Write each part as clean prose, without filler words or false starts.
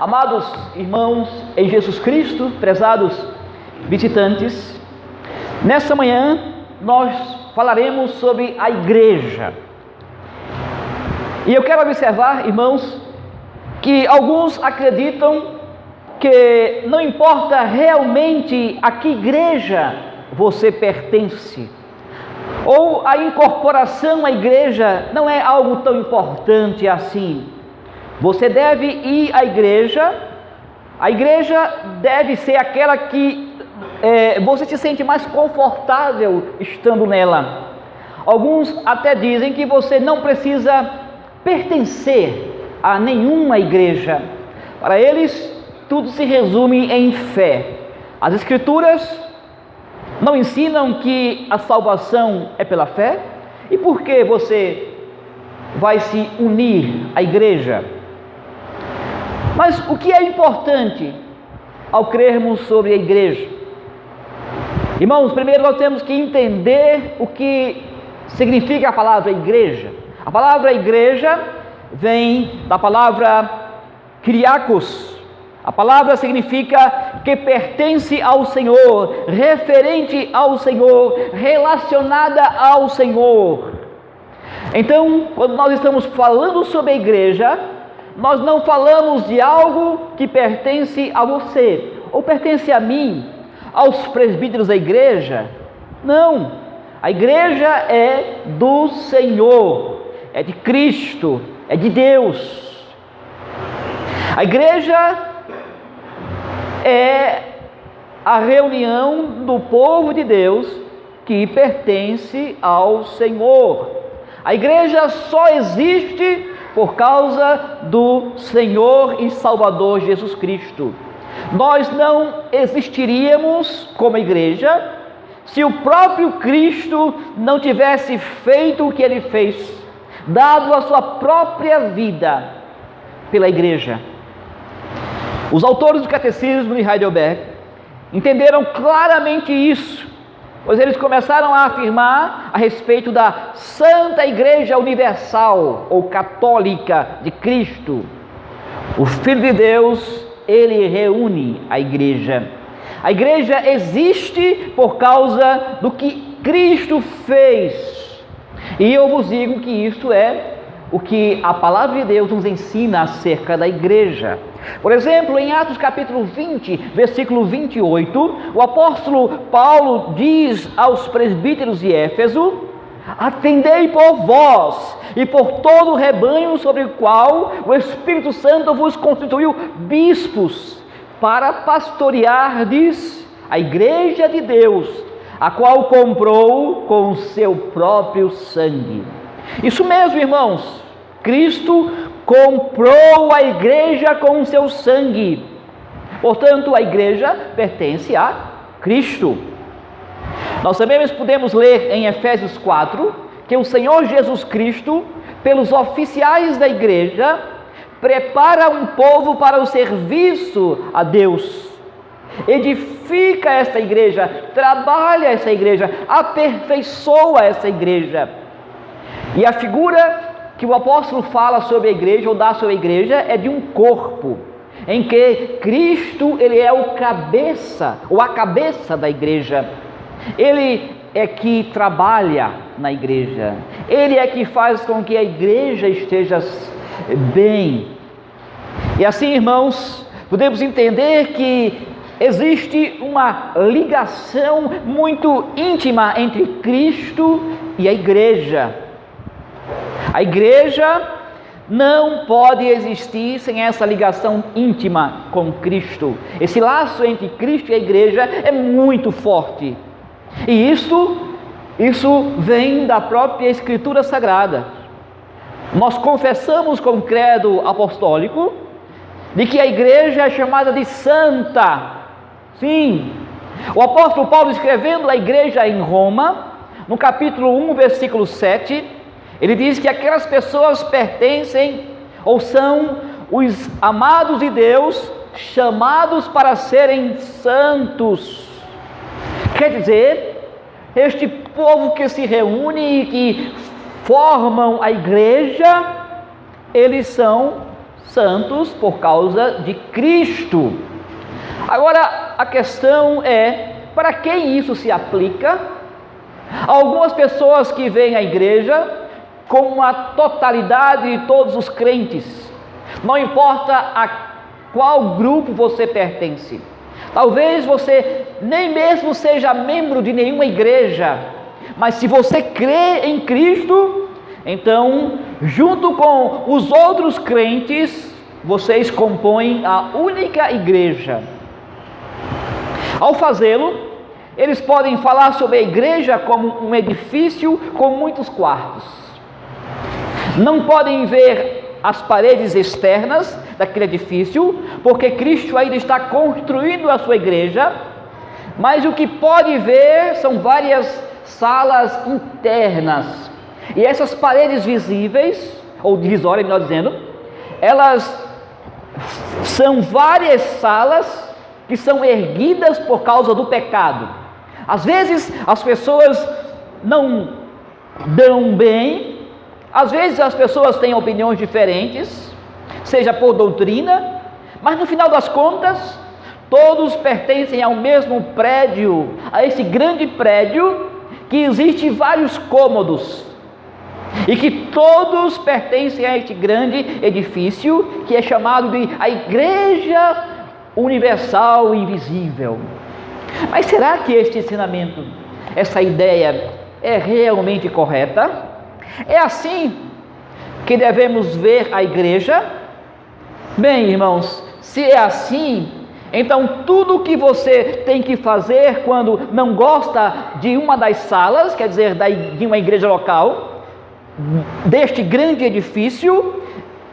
Amados irmãos em Jesus Cristo, prezados visitantes, nessa manhã nós falaremos sobre a igreja. E eu quero observar, irmãos, que alguns acreditam que não importa realmente a que igreja você pertence, ou a incorporação à igreja não é algo tão importante assim. Você deve ir à igreja, a igreja deve ser aquela que você se sente mais confortável estando nela. Alguns até dizem que você não precisa pertencer a nenhuma igreja. Para eles, tudo se resume em fé. As Escrituras não ensinam que a salvação é pela fé? E por que você vai se unir à igreja? Mas o que é importante ao crermos sobre a igreja? Irmãos, primeiro nós temos que entender o que significa a palavra igreja. A palavra igreja vem da palavra kyriakos. A palavra significa que pertence ao Senhor, referente ao Senhor, relacionada ao Senhor. Então, quando nós estamos falando sobre a igreja, nós não falamos de algo que pertence a você, ou pertence a mim, aos presbíteros da igreja. Não, a igreja é do Senhor, é de Cristo, é de Deus. A igreja é a reunião do povo de Deus que pertence ao Senhor. A igreja só existe por causa do Senhor e Salvador Jesus Cristo. Nós não existiríamos como igreja se o próprio Cristo não tivesse feito o que Ele fez, dado a sua própria vida pela igreja. Os autores do Catecismo de Heidelberg entenderam claramente isso, pois eles começaram a afirmar a respeito da Santa Igreja Universal ou Católica de Cristo. O Filho de Deus, Ele reúne a igreja. A igreja existe por causa do que Cristo fez. E eu vos digo que isto é o que a palavra de Deus nos ensina acerca da igreja. Por exemplo, em Atos capítulo 20, versículo 28, o apóstolo Paulo diz aos presbíteros de Éfeso: atendei por vós e por todo o rebanho sobre o qual o Espírito Santo vos constituiu bispos, para pastoreardes a igreja de Deus, a qual comprou com o seu próprio sangue. Isso mesmo, irmãos, Cristo comprou a igreja com o seu sangue. Portanto, a igreja pertence a Cristo. Nós também podemos ler em Efésios 4 que o Senhor Jesus Cristo, pelos oficiais da igreja, prepara um povo para o serviço a Deus. Edifica essa igreja, trabalha essa igreja, aperfeiçoa essa igreja. E a figura que o apóstolo fala sobre a igreja, ou dá sobre a igreja, é de um corpo, em que Cristo, Ele é o cabeça, ou a cabeça da igreja. Ele é que trabalha na igreja, Ele é que faz com que a igreja esteja bem. E assim, irmãos, podemos entender que existe uma ligação muito íntima entre Cristo e a igreja. A igreja não pode existir sem essa ligação íntima com Cristo. Esse laço entre Cristo e a igreja é muito forte. E isso vem da própria Escritura Sagrada. Nós confessamos com o credo apostólico de que a igreja é chamada de santa. Sim, o apóstolo Paulo, escrevendo à igreja em Roma, no capítulo 1, versículo 7, ele diz que aquelas pessoas pertencem ou são os amados de Deus, chamados para serem santos. Quer dizer, este povo que se reúne e que formam a igreja, eles são santos por causa de Cristo. Agora, a questão é, para quem isso se aplica? Algumas pessoas que vêm à igreja com a totalidade de todos os crentes, não importa a qual grupo você pertence. Talvez você nem mesmo seja membro de nenhuma igreja, mas se você crê em Cristo, então, junto com os outros crentes, vocês compõem a única igreja. Ao fazê-lo, eles podem falar sobre a igreja como um edifício com muitos quartos. Não podem ver as paredes externas daquele edifício, porque Cristo ainda está construindo a sua igreja, mas o que pode ver são várias salas internas. E essas paredes visíveis, ou divisórias, melhor dizendo, elas são várias salas que são erguidas por causa do pecado. Às vezes as pessoas não dão bem, às vezes as pessoas têm opiniões diferentes, seja por doutrina, mas no final das contas, todos pertencem ao mesmo prédio, a esse grande prédio que existe vários cômodos, e que todos pertencem a este grande edifício que é chamado de a Igreja Universal Invisível. Mas será que este ensinamento, essa ideia é realmente correta? É assim que devemos ver a igreja? Bem, irmãos, se é assim, então tudo o que você tem que fazer quando não gosta de uma das salas, quer dizer, de uma igreja local, deste grande edifício,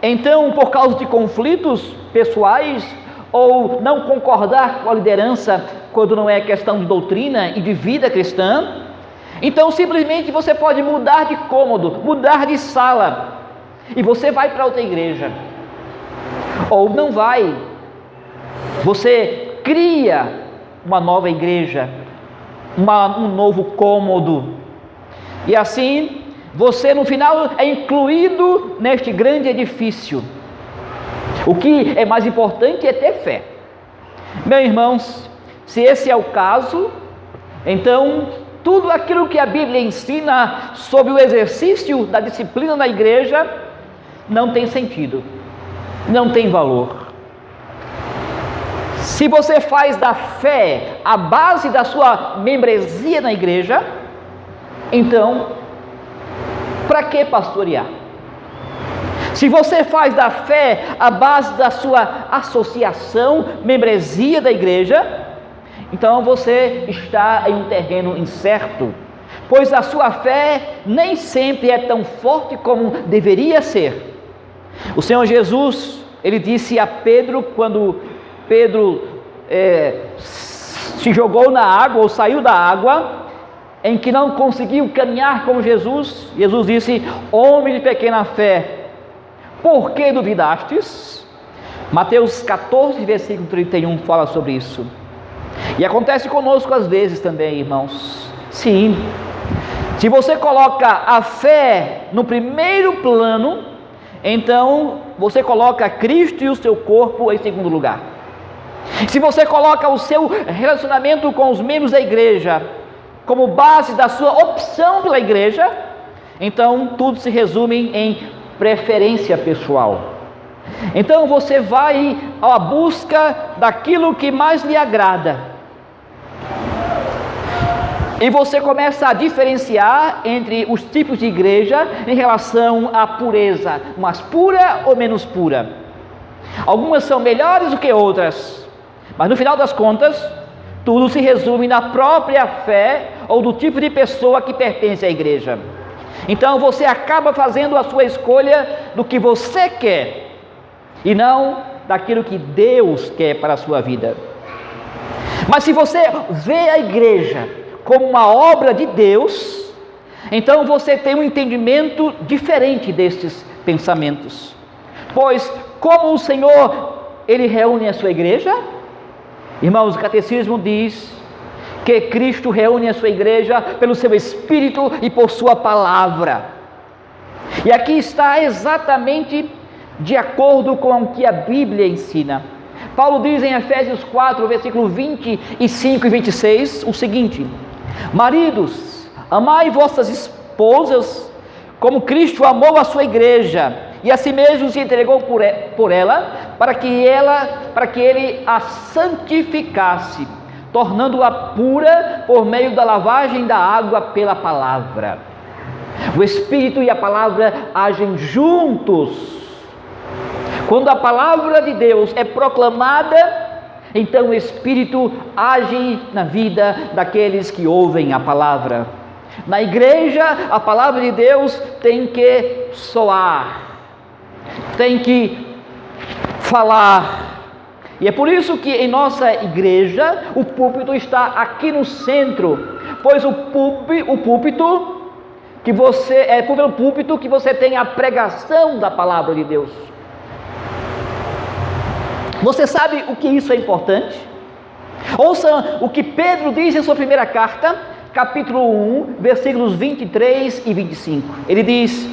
então por causa de conflitos pessoais, ou não concordar com a liderança quando não é questão de doutrina e de vida cristã, então simplesmente você pode mudar de cômodo, mudar de sala, e você vai para outra igreja, ou não vai, você cria uma nova igreja, um novo cômodo, e assim você no final é incluído neste grande edifício. O que é mais importante é ter fé. Meus irmãos, se esse é o caso, então tudo aquilo que a Bíblia ensina sobre o exercício da disciplina na igreja não tem sentido, não tem valor. Se você faz da fé a base da sua membresia na igreja, então para que pastorear? Se você faz da fé a base da sua associação, membresia da igreja, então você está em um terreno incerto, pois a sua fé nem sempre é tão forte como deveria ser. O Senhor Jesus, ele disse a Pedro, quando Pedro se jogou na água ou saiu da água, em que não conseguiu caminhar como Jesus, Jesus disse: homem de pequena fé, por que duvidastes? Mateus 14, versículo 31 fala sobre isso. E acontece conosco às vezes também, irmãos. Sim, se você coloca a fé no primeiro plano, então você coloca Cristo e o seu corpo em segundo lugar. Se você coloca o seu relacionamento com os membros da igreja como base da sua opção pela igreja, então tudo se resume em preferência pessoal. Então você vai à busca daquilo que mais lhe agrada, e você começa a diferenciar entre os tipos de igreja em relação à pureza, mais pura ou menos pura. Algumas são melhores do que outras, mas no final das contas tudo se resume na própria fé ou do tipo de pessoa que pertence à igreja. Então você acaba fazendo a sua escolha do que você quer e não daquilo que Deus quer para a sua vida. Mas se você vê a igreja como uma obra de Deus, então você tem um entendimento diferente destes pensamentos. Pois como o Senhor, Ele reúne a sua igreja? Irmãos, o catecismo diz que Cristo reúne a sua igreja pelo seu Espírito e por sua palavra. E aqui está exatamente de acordo com o que a Bíblia ensina. Paulo diz em Efésios 4, versículo 25 e 26, o seguinte: maridos, amai vossas esposas, como Cristo amou a sua igreja, e a si mesmo se entregou por ela, para que ele a santificasse, tornando-a pura por meio da lavagem da água pela palavra. O Espírito e a palavra agem juntos. Quando a palavra de Deus é proclamada, então o Espírito age na vida daqueles que ouvem a palavra. Na igreja, a palavra de Deus tem que soar, tem que falar. E é por isso que em nossa igreja o púlpito está aqui no centro, pois o púlpito que pelo púlpito que você tem a pregação da palavra de Deus. Você sabe o que isso é importante? Ouça o que Pedro diz em sua primeira carta, capítulo 1, versículos 23 e 25. Ele diz: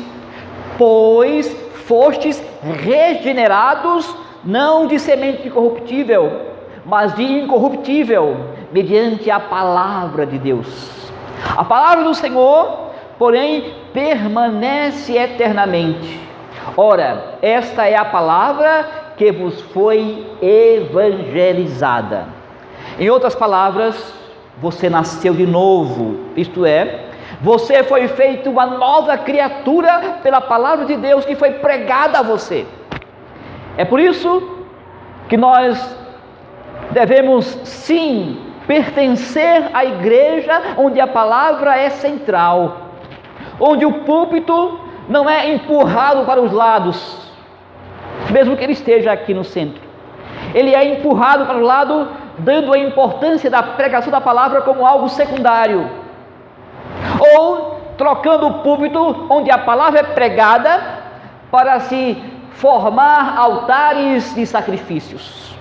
pois fostes regenerados, não de semente corruptível, mas de incorruptível, mediante a palavra de Deus. A palavra do Senhor, porém, permanece eternamente. Ora, esta é a palavra que vos foi evangelizada. Em outras palavras, você nasceu de novo, isto é, você foi feito uma nova criatura pela palavra de Deus que foi pregada a você. É por isso que nós devemos sim pertencer à igreja onde a palavra é central, onde o púlpito não é empurrado para os lados, mesmo que ele esteja aqui no centro. Ele é empurrado para o lado, dando a importância da pregação da palavra como algo secundário, ou trocando o púlpito onde a palavra é pregada para se formar altares de sacrifícios.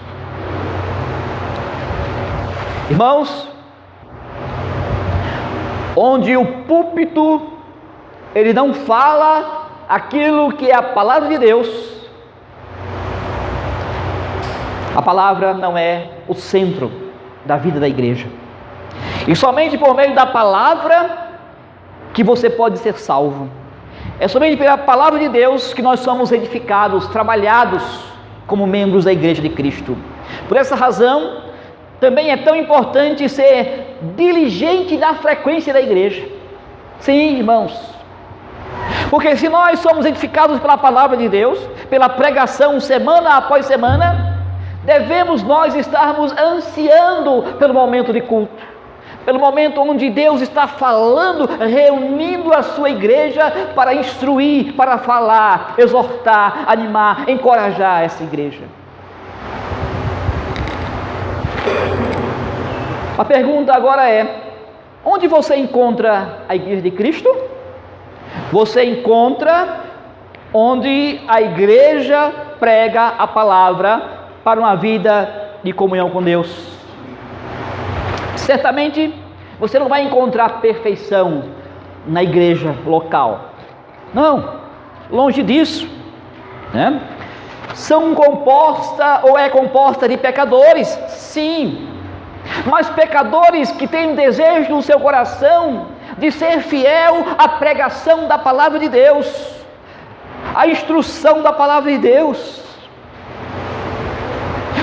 Irmãos, onde o púlpito ele não fala aquilo que é a palavra de Deus, a palavra não é o centro da vida da igreja. E somente por meio da palavra que você pode ser salvo. É somente pela palavra de Deus que nós somos edificados, trabalhados como membros da igreja de Cristo. Por essa razão, também é tão importante ser diligente na frequência da igreja. Sim, irmãos. Porque se nós somos edificados pela palavra de Deus, pela pregação semana após semana, devemos nós estarmos ansiando pelo momento de culto, pelo momento onde Deus está falando, reunindo a sua igreja para instruir, para falar, exortar, animar, encorajar essa igreja. A pergunta agora é: onde você encontra a igreja de Cristo? Você encontra onde a igreja prega a palavra para uma vida de comunhão com Deus. Certamente você não vai encontrar perfeição na igreja local. Não, longe disso, né? É composta de pecadores, sim, mas pecadores que têm um desejo no seu coração de ser fiel à pregação da palavra de Deus, à instrução da palavra de Deus,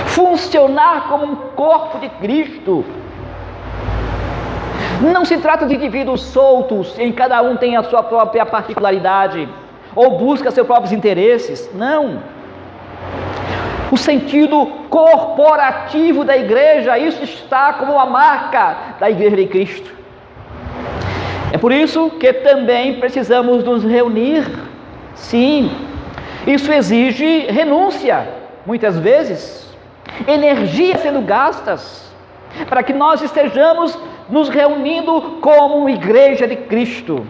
funcionar como um corpo de Cristo. Não se trata de indivíduos soltos, em cada um tem a sua própria particularidade, ou busca seus próprios interesses. Não. O sentido corporativo da igreja, isso está como a marca da igreja de Cristo. É por isso que também precisamos nos reunir. Sim, isso exige renúncia, muitas vezes, energia sendo gastas, para que nós estejamos nos reunindo como igreja de Cristo.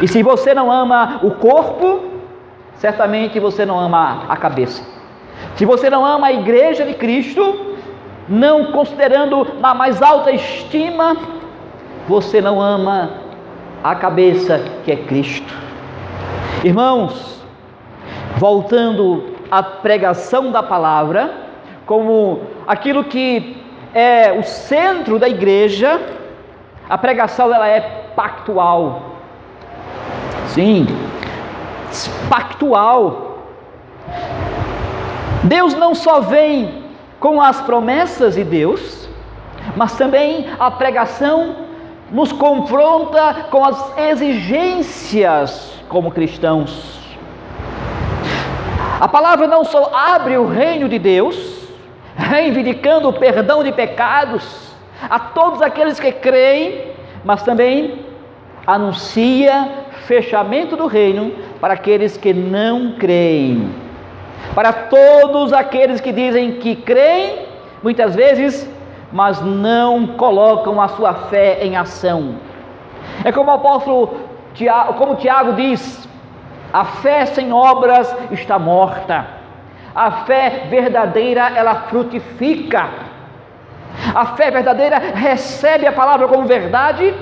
E se você não ama o corpo, certamente você não ama a cabeça. Se você não ama a igreja de Cristo, não considerando na mais alta estima, você não ama a cabeça que é Cristo. Irmãos, voltando à pregação da palavra, como aquilo que é o centro da igreja, a pregação ela é pactual. Sim, pactual. Deus não só vem com as promessas de Deus, mas também a pregação nos confronta com as exigências como cristãos. A palavra não só abre o reino de Deus, reivindicando o perdão de pecados a todos aqueles que creem, mas também anuncia fechamento do reino para aqueles que não creem. Para todos aqueles que dizem que creem, muitas vezes, mas não colocam a sua fé em ação. É como o apóstolo Tiago, como Tiago diz: a fé sem obras está morta. A fé verdadeira, ela frutifica. A fé verdadeira recebe a palavra como verdade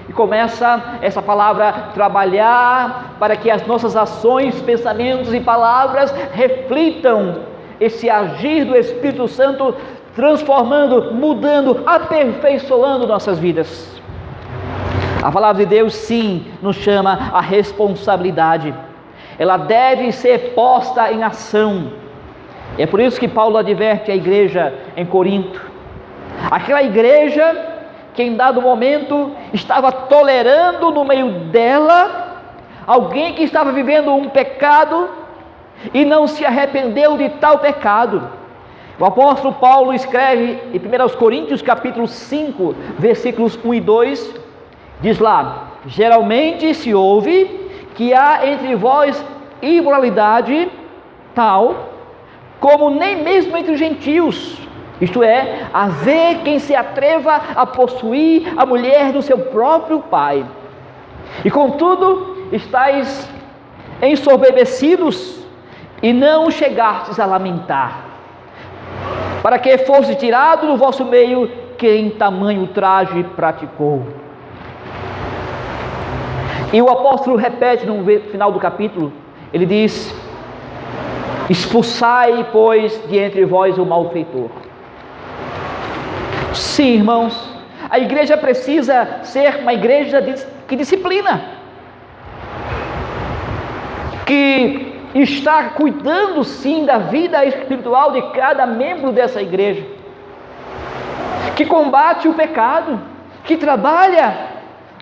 e começa essa palavra a trabalhar para que as nossas ações, pensamentos e palavras reflitam esse agir do Espírito Santo, transformando, mudando, aperfeiçoando nossas vidas. A palavra de Deus sim nos chama à responsabilidade. Ela deve ser posta em ação. É por isso que Paulo adverte a igreja em Corinto. Aquela igreja que em dado momento estava tolerando no meio dela alguém que estava vivendo um pecado e não se arrependeu de tal pecado. O apóstolo Paulo escreve em 1 Coríntios capítulo 5, versículos 1 e 2, diz lá: geralmente se ouve que há entre vós imoralidade tal como nem mesmo entre os gentios, isto é, haver quem se atreva a possuir a mulher do seu próprio pai. E contudo, estáis ensoberbecidos e não chegastes a lamentar, para que fosse tirado do vosso meio quem tamanho traje praticou. E o apóstolo repete no final do capítulo, ele diz: expulsai, pois, de entre vós o malfeitor. Sim, irmãos, a igreja precisa ser uma igreja que disciplina, que está cuidando sim da vida espiritual de cada membro dessa igreja, que combate o pecado, que trabalha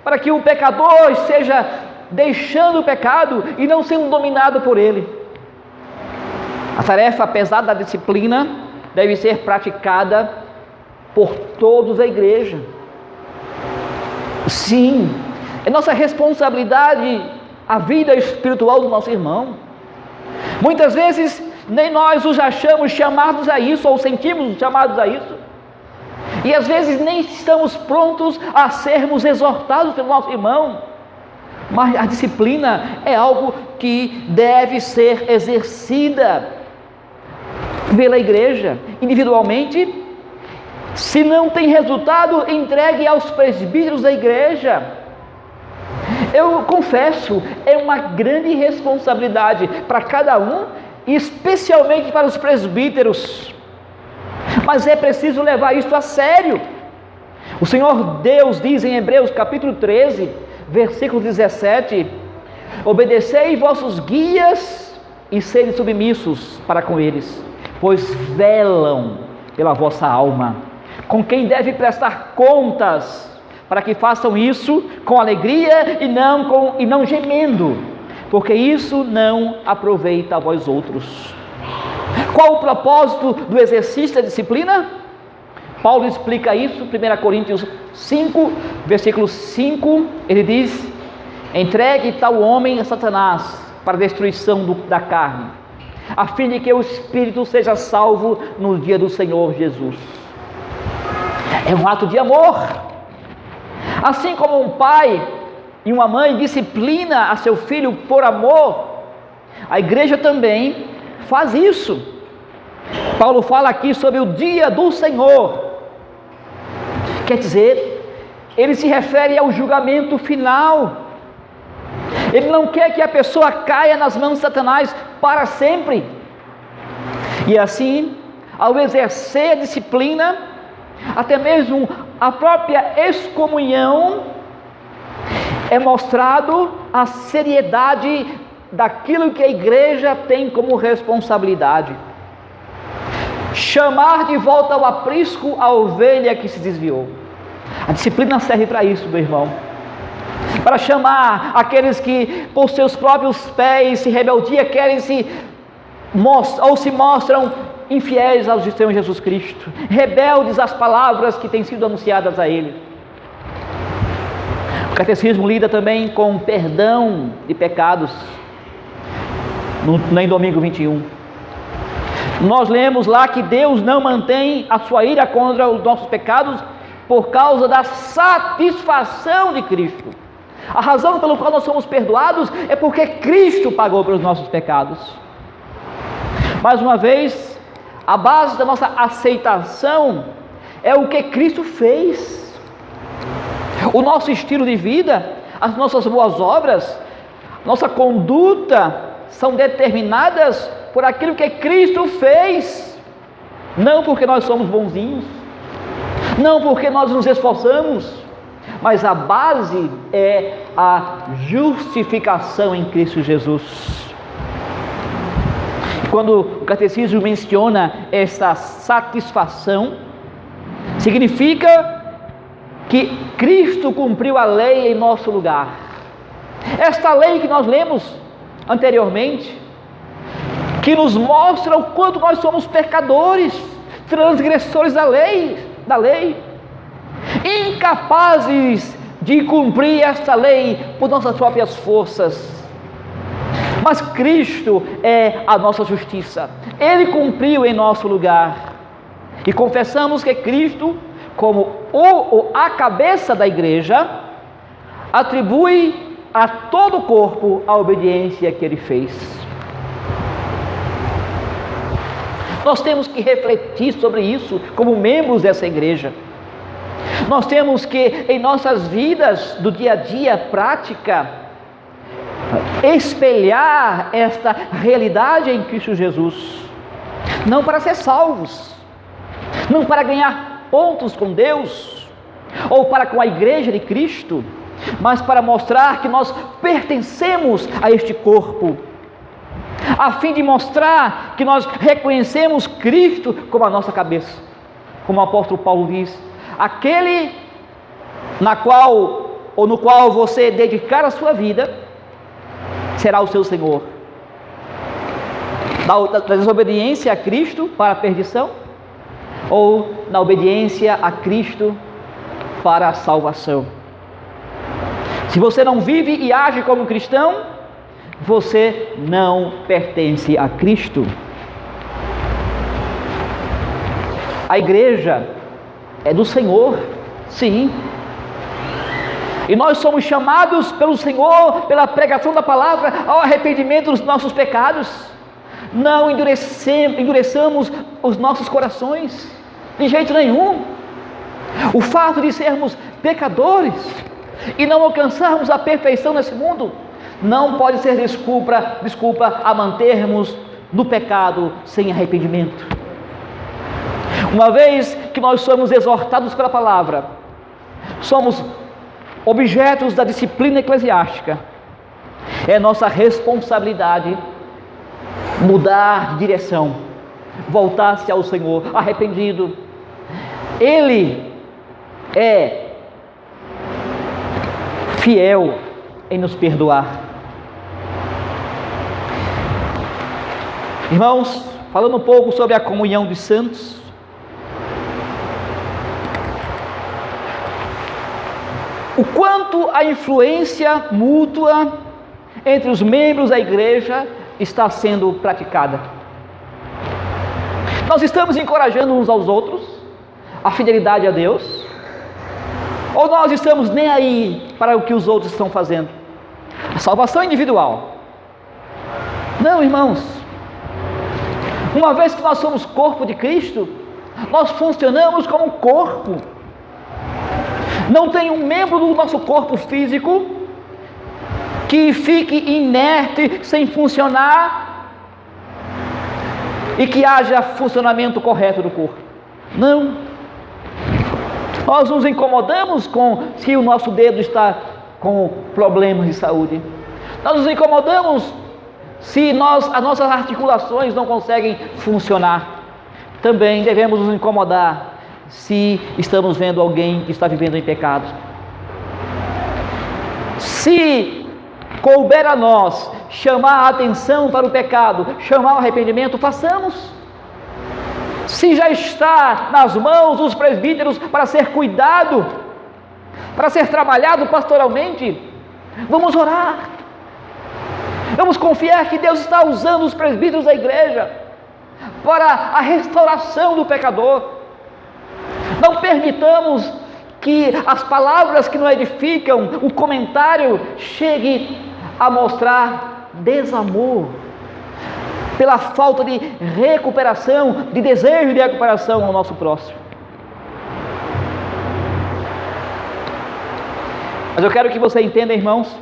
para que o pecador esteja deixando o pecado e não sendo dominado por ele. A tarefa pesada da disciplina deve ser praticada por todos da igreja. Sim, é nossa responsabilidade a vida espiritual do nosso irmão. Muitas vezes nem nós os achamos chamados a isso, ou sentimos chamados a isso, e às vezes nem estamos prontos a sermos exortados pelo nosso irmão. Mas a disciplina é algo que deve ser exercida pela igreja, individualmente. Se não tem resultado, entregue aos presbíteros da igreja. Eu confesso, é uma grande responsabilidade para cada um, e especialmente para os presbíteros. Mas é preciso levar isso a sério. O Senhor Deus diz em Hebreus capítulo 13, versículo 17: obedecei vossos guias e sede submissos para com eles, pois velam pela vossa alma, com quem deve prestar contas, para que façam isso com alegria e não gemendo, porque isso não aproveita a vós outros. Qual o propósito do exercício da disciplina? Paulo explica isso, 1 Coríntios 5, versículo 5, ele diz: entregue tal homem a Satanás para a destruição da carne, a fim de que o espírito seja salvo no dia do Senhor Jesus. É um ato de amor. Assim como um pai e uma mãe disciplina a seu filho por amor, a igreja também faz isso. Paulo fala aqui sobre o dia do Senhor. Quer dizer, ele se refere ao julgamento final. Ele não quer que a pessoa caia nas mãos de Satanás para sempre. E assim, ao exercer a disciplina, até mesmo a própria excomunhão, é mostrado a seriedade daquilo que a igreja tem como responsabilidade. Chamar de volta ao aprisco a ovelha que se desviou. A disciplina serve para isso, meu irmão. Para chamar aqueles que por seus próprios pés, em rebeldia, querem se mostram infiéis ao Senhor Jesus Cristo, rebeldes às palavras que têm sido anunciadas a Ele. O catecismo lida também com perdão de pecados, em domingo 21. Nós lemos lá que Deus não mantém a sua ira contra os nossos pecados por causa da satisfação de Cristo. A razão pela qual nós somos perdoados é porque Cristo pagou pelos nossos pecados. Mais uma vez, a base da nossa aceitação é o que Cristo fez. O nosso estilo de vida, as nossas boas obras, nossa conduta são determinadas por aquilo que Cristo fez, não porque nós somos bonzinhos, não porque nós nos esforçamos, mas a base é a justificação em Cristo Jesus. Quando o catecismo menciona essa satisfação, significa que Cristo cumpriu a lei em nosso lugar. Esta lei que nós lemos anteriormente, que nos mostra o quanto nós somos pecadores, transgressores da lei, incapazes de cumprir esta lei por nossas próprias forças. Mas Cristo é a nossa justiça. Ele cumpriu em nosso lugar. E confessamos que Cristo, como a cabeça da igreja, atribui a todo o corpo a obediência que Ele fez. Nós temos que refletir sobre isso como membros dessa igreja. Nós temos que, em nossas vidas do dia a dia prática, espelhar esta realidade em Cristo Jesus, não para ser salvos, não para ganhar pontos com Deus, ou para com a igreja de Cristo, mas para mostrar que nós pertencemos a este corpo, a fim de mostrar que nós reconhecemos Cristo como a nossa cabeça, como o apóstolo Paulo diz, aquele no qual você dedicar a sua vida, será o seu Senhor. Da desobediência a Cristo para a perdição, ou na obediência a Cristo para a salvação. Se você não vive e age como cristão, você não pertence a Cristo. A igreja é do Senhor, sim. E nós somos chamados pelo Senhor, pela pregação da palavra, ao arrependimento dos nossos pecados. Não endureçamos os nossos corações, de jeito nenhum. O fato de sermos pecadores e não alcançarmos a perfeição nesse mundo, não pode ser desculpa a mantermos no pecado sem arrependimento. Uma vez que nós somos exortados pela palavra, somos objetos da disciplina eclesiástica, é nossa responsabilidade mudar de direção, voltar-se ao Senhor arrependido. Ele é fiel em nos perdoar. Irmãos, falando um pouco sobre a comunhão dos santos, o quanto a influência mútua entre os membros da igreja está sendo praticada. Nós estamos encorajando uns aos outros a fidelidade a Deus, ou nós estamos nem aí para o que os outros estão fazendo? A salvação individual. Não, irmãos. Uma vez que nós somos corpo de Cristo, nós funcionamos como um corpo. Não tem um membro do nosso corpo físico que fique inerte, sem funcionar, e que haja funcionamento correto do corpo. Não. Nós nos incomodamos se o nosso dedo está com problemas de saúde. Nós nos incomodamos se as nossas articulações não conseguem funcionar. Também devemos nos incomodar se estamos vendo alguém que está vivendo em pecado. Se couber a nós chamar a atenção para o pecado, chamar o arrependimento, façamos. Se já está nas mãos dos presbíteros para ser cuidado, para ser trabalhado pastoralmente, vamos orar. Vamos confiar que Deus está usando os presbíteros da igreja para a restauração do pecador. Não permitamos que as palavras que nos edificam, o comentário, chegue a mostrar desamor, pela falta de recuperação, de desejo de recuperação ao nosso próximo. Mas eu quero que você entenda, irmãos,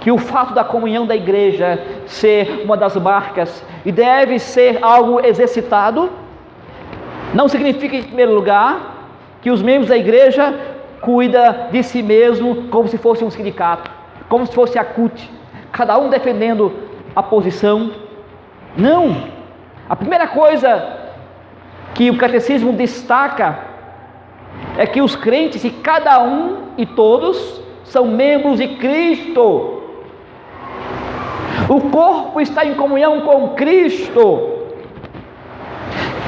que o fato da comunhão da igreja ser uma das marcas e deve ser algo exercitado, não significa, em primeiro lugar, que os membros da igreja cuidam de si mesmo como se fosse um sindicato, como se fosse a CUT, cada um defendendo a posição. Não! A primeira coisa que o catecismo destaca é que os crentes, e cada um e todos, são membros de Cristo. O corpo está em comunhão com Cristo.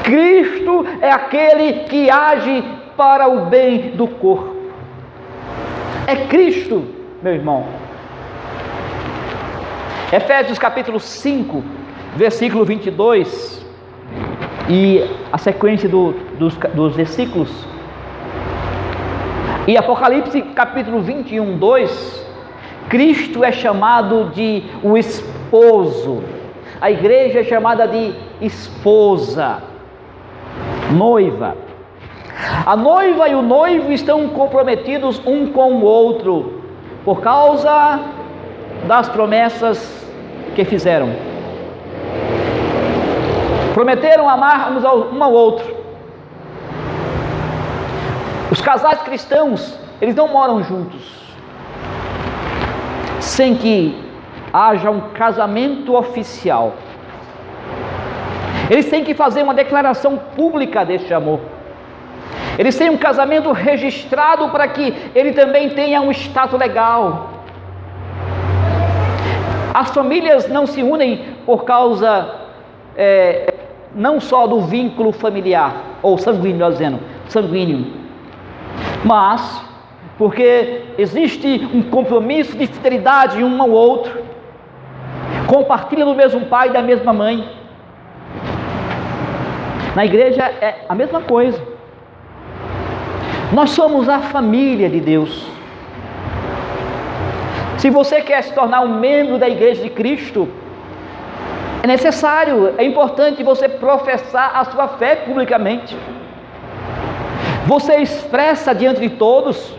Cristo é aquele que age para o bem do corpo. É Cristo, meu irmão. Efésios capítulo 5, versículo 22, e a sequência dos versículos, e Apocalipse capítulo 21, 2, Cristo é chamado de o esposo, a igreja é chamada de esposa, noiva. A noiva e o noivo estão comprometidos um com o outro, por causa das promessas que fizeram. Prometeram amar um ao outro. Os casais cristãos, eles não moram juntos sem que haja um casamento oficial. Eles têm que fazer uma declaração pública deste amor. Eles têm um casamento registrado para que ele também tenha um status legal. As famílias não se unem por causa não só do vínculo familiar, ou sanguíneo, mas porque existe um compromisso de fidelidade um ao outro, compartilham do mesmo pai e da mesma mãe. Na igreja é a mesma coisa. Nós somos a família de Deus. Se você quer se tornar um membro da igreja de Cristo, é necessário, é importante você professar a sua fé publicamente. Você expressa diante de todos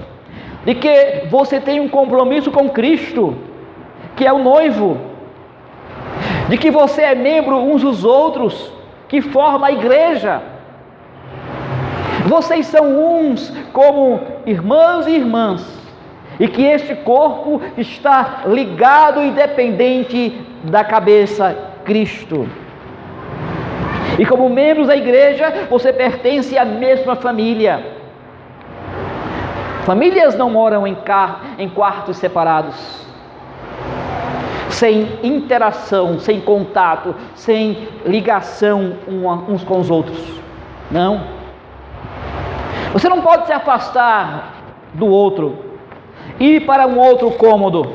de que você tem um compromisso com Cristo, que é o noivo, de que você é membro uns dos outros, que forma a igreja. Vocês são uns como irmãos e irmãs, e que este corpo está ligado e dependente da cabeça Cristo. E como membros da igreja, você pertence à mesma família. Famílias não moram em quartos separados, sem interação, sem contato, sem ligação uns com os outros. Não. Você não pode se afastar do outro, ir para um outro cômodo.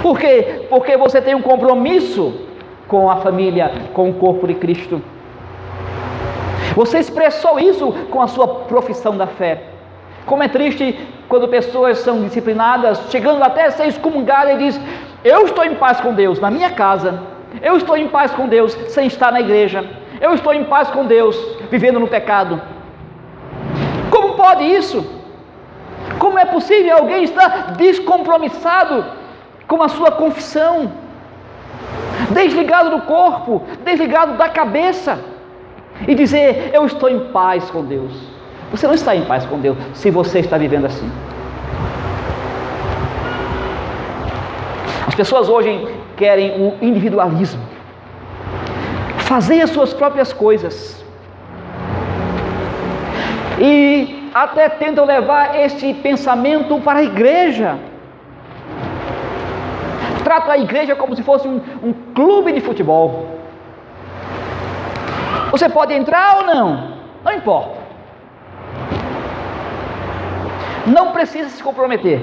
Por quê? Porque você tem um compromisso com a família, com o corpo de Cristo. Você expressou isso com a sua profissão da fé. Como é triste quando pessoas são disciplinadas, chegando até a ser excomungadas, e diz: eu estou em paz com Deus na minha casa, eu estou em paz com Deus sem estar na igreja, eu estou em paz com Deus vivendo no pecado. Como pode isso? Como é possível alguém estar descompromissado com a sua confissão, desligado do corpo, desligado da cabeça, e dizer: eu estou em paz com Deus. Você não está em paz com Deus se você está vivendo assim. As pessoas hoje querem o individualismo, fazer as suas próprias coisas, e até tentam levar este pensamento para a igreja. Tratam a igreja como se fosse um clube de futebol. Você pode entrar ou não, não importa. Não precisa se comprometer.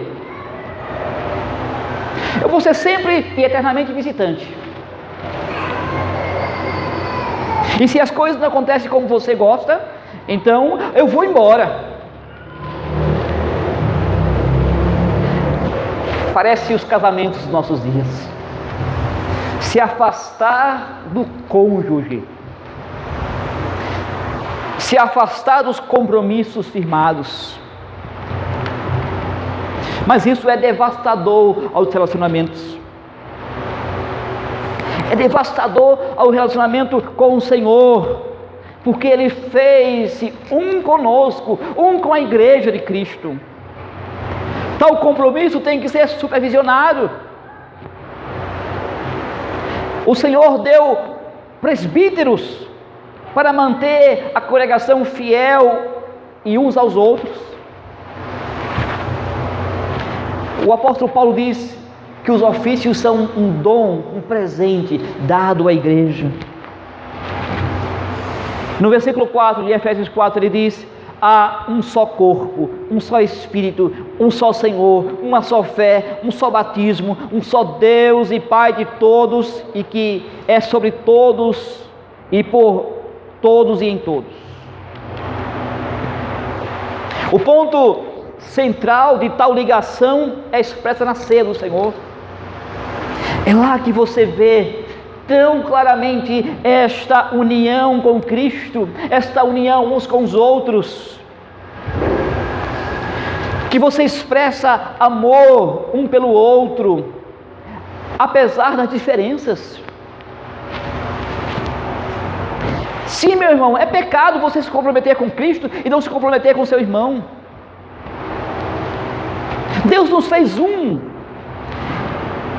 Eu vou ser sempre e eternamente visitante. E se as coisas não acontecem como você gosta, então eu vou embora. Parece os casamentos dos nossos dias. Se afastar do cônjuge, se afastar dos compromissos firmados. Mas isso é devastador aos relacionamentos. É devastador ao relacionamento com o Senhor, porque Ele fez-se um conosco, um com a igreja de Cristo. Tal compromisso tem que ser supervisionado. O Senhor deu presbíteros para manter a congregação fiel e uns aos outros. O apóstolo Paulo diz que os ofícios são um dom, um presente dado à igreja. No versículo 4 de Efésios 4 ele diz: há um só corpo, um só Espírito, um só Senhor, uma só fé, um só batismo, um só Deus e Pai de todos, e que é sobre todos e por todos e em todos. O ponto central de tal ligação é expressa na ceia do Senhor. É lá que você vê tão claramente esta união com Cristo, esta união uns com os outros, que você expressa amor um pelo outro, apesar das diferenças. Sim, meu irmão, é pecado você se comprometer com Cristo e não se comprometer com seu irmão. Deus nos fez um,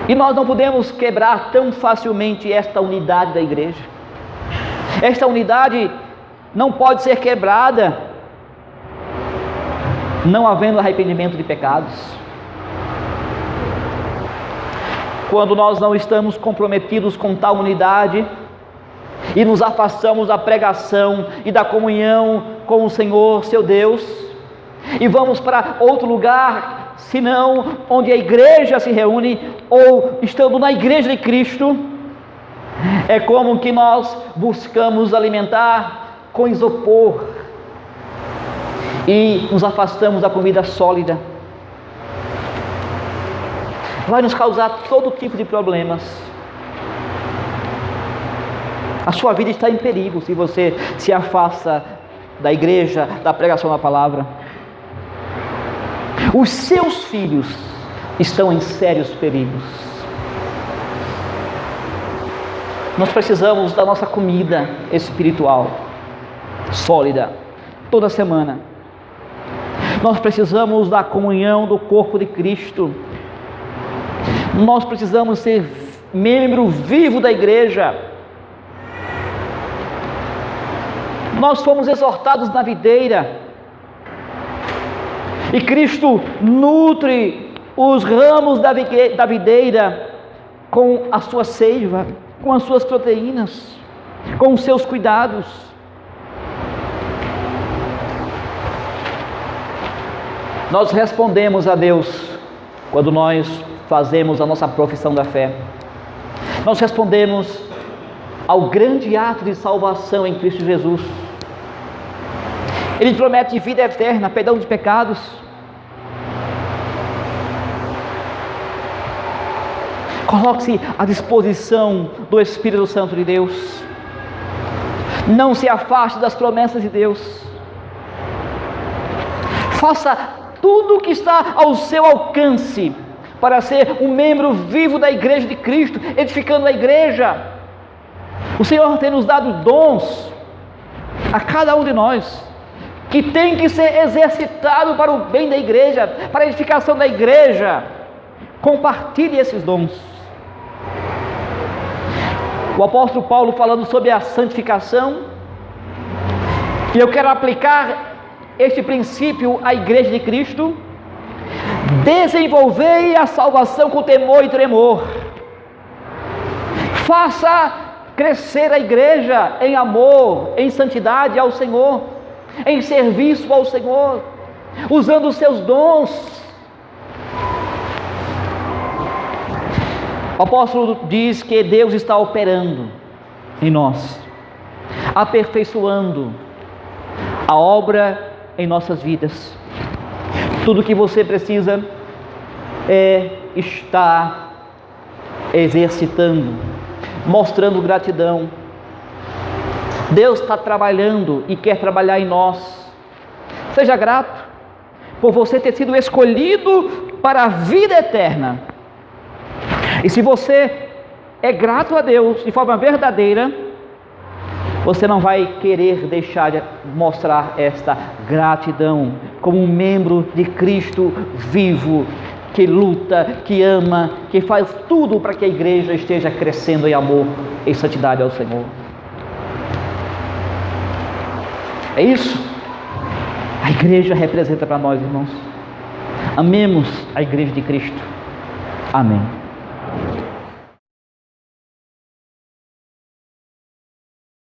e nós não podemos quebrar tão facilmente esta unidade da igreja. Esta unidade não pode ser quebrada não havendo arrependimento de pecados. Quando nós não estamos comprometidos com tal unidade e nos afastamos da pregação e da comunhão com o Senhor, seu Deus, e vamos para outro lugar, senão onde a igreja se reúne, ou estando na igreja de Cristo, é como que nós buscamos alimentar com isopor e nos afastamos da comida sólida. Vai nos causar todo tipo de problemas. A sua vida está em perigo se você se afasta da igreja, da pregação da palavra. Os seus filhos estão em sérios perigos. Nós precisamos da nossa comida espiritual sólida toda semana. Nós precisamos da comunhão do corpo de Cristo. Nós precisamos ser membro vivo da igreja. Nós fomos exortados na videira, e Cristo nutre os ramos da videira com a sua seiva, com as suas proteínas, com os seus cuidados. Nós respondemos a Deus quando nós fazemos a nossa profissão da fé. Nós respondemos ao grande ato de salvação em Cristo Jesus. Ele promete vida eterna, perdão de pecados. Coloque-se à disposição do Espírito Santo de Deus. Não se afaste das promessas de Deus. Faça tudo o que está ao seu alcance para ser um membro vivo da igreja de Cristo, edificando a igreja. O Senhor tem nos dado dons a cada um de nós, que tem que ser exercitado para o bem da igreja, para a edificação da igreja. Compartilhe esses dons. O apóstolo Paulo falando sobre a santificação, e eu quero aplicar este princípio à igreja de Cristo: desenvolvei a salvação com temor e tremor. Faça crescer a igreja em amor, em santidade ao Senhor, em serviço ao Senhor, usando os seus dons. O apóstolo diz que Deus está operando em nós, aperfeiçoando a obra em nossas vidas. Tudo que você precisa é estar exercitando, mostrando gratidão. Deus está trabalhando e quer trabalhar em nós. Seja grato por você ter sido escolhido para a vida eterna. E se você é grato a Deus de forma verdadeira, você não vai querer deixar de mostrar esta gratidão como um membro de Cristo vivo, que luta, que ama, que faz tudo para que a igreja esteja crescendo em amor, em santidade ao Senhor. É isso. A igreja representa para nós, irmãos. Amemos a igreja de Cristo. Amém.